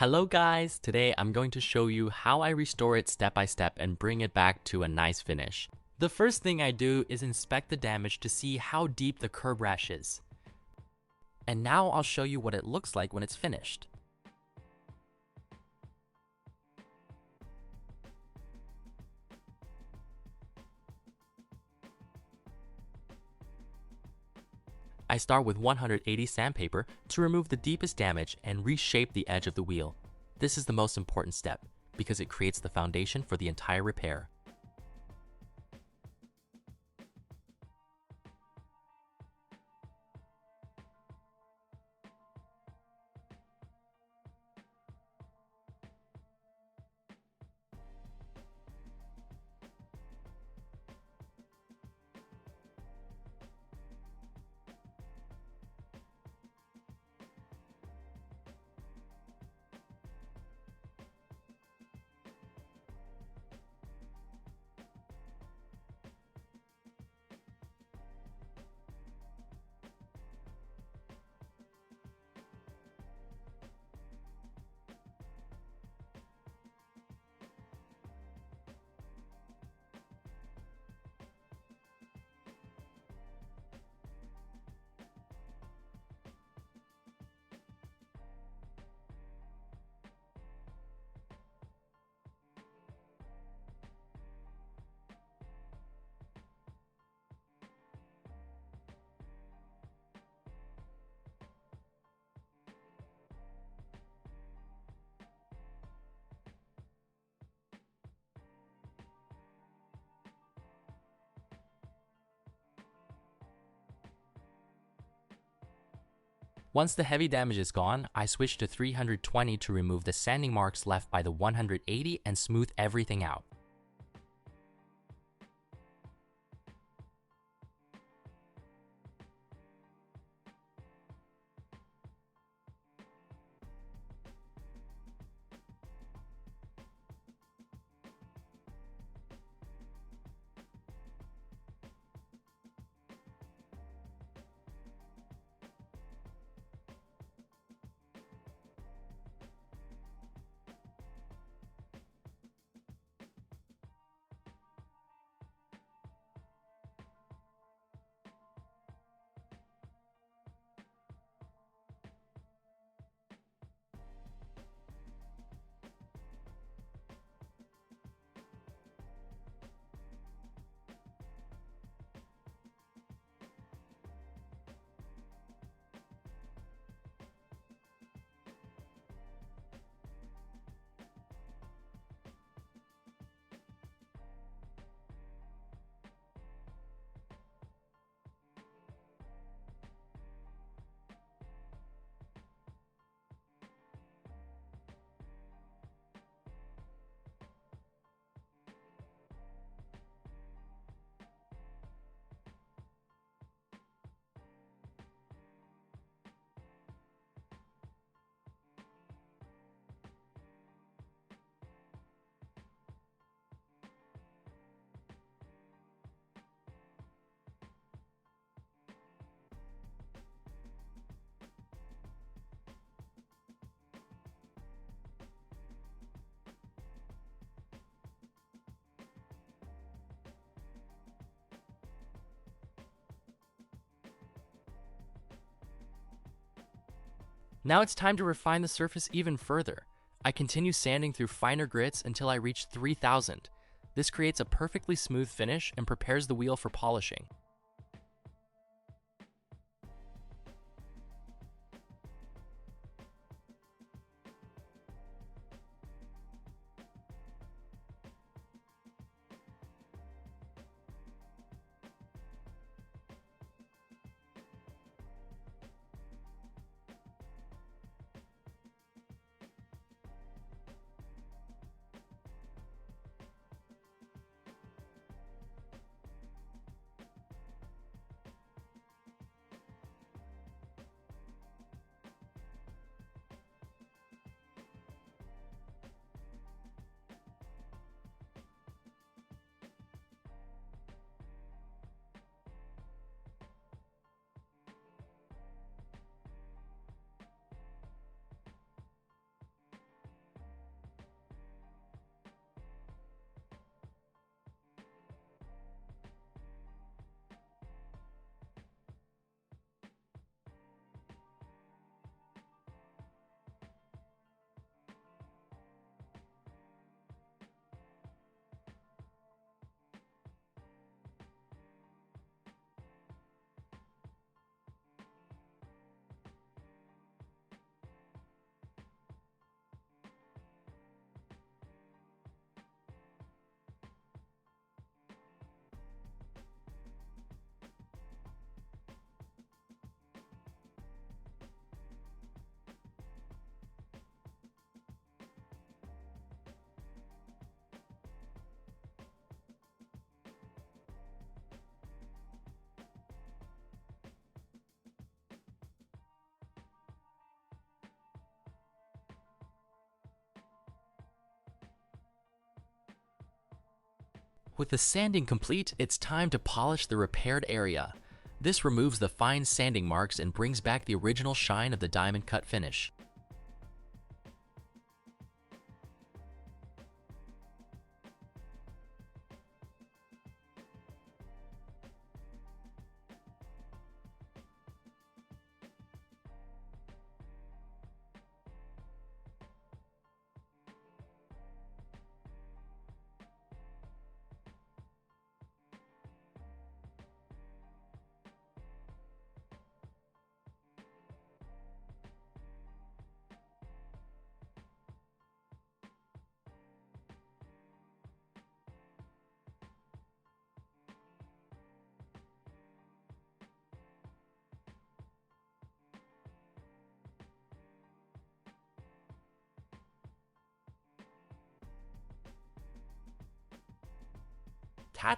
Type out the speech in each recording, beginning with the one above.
Hello guys! Today I'm going to show you how I restore it step by step and bring it back to a nice finish. The first thing I do is inspect the damage to see how deep the curb rash is. And now I'll show you what it looks like when it's finished. I start with 180 sandpaper to remove the deepest damage and reshape the edge of the wheel. This is the most important step because it creates the foundation for the entire repair. Once the heavy damage is gone, I switch to 320 to remove the sanding marks left by the 180 and smooth everything out. Now it's time to refine the surface even further. I continue sanding through finer grits until I reach 3000. This creates a perfectly smooth finish and prepares the wheel for polishing. With the sanding complete, it's time to polish the repaired area. This removes the fine sanding marks and brings back the original shine of the diamond cut finish.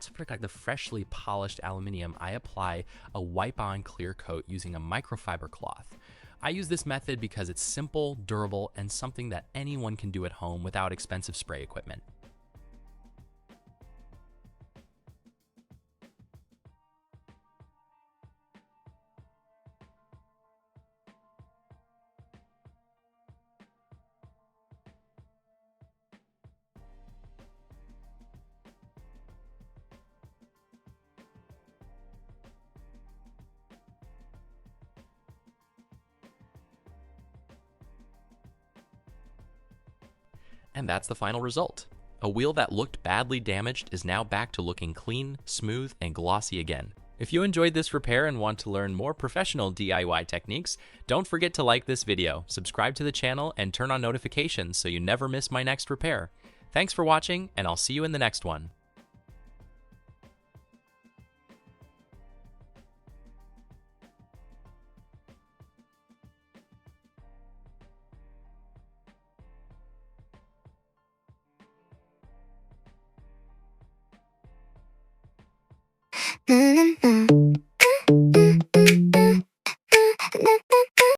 To protect the freshly polished aluminum, I apply a wipe-on clear coat using a microfiber cloth. I use this method because it's simple, durable, and something that anyone can do at home without expensive spray equipment. And that's the final result. A wheel that looked badly damaged is now back to looking clean, smooth, and glossy again. If you enjoyed this repair and want to learn more professional DIY techniques, don't forget to like this video, subscribe to the channel, and turn on notifications so you never miss my next repair. Thanks for watching, and I'll see you in the next one. Mm-hmm.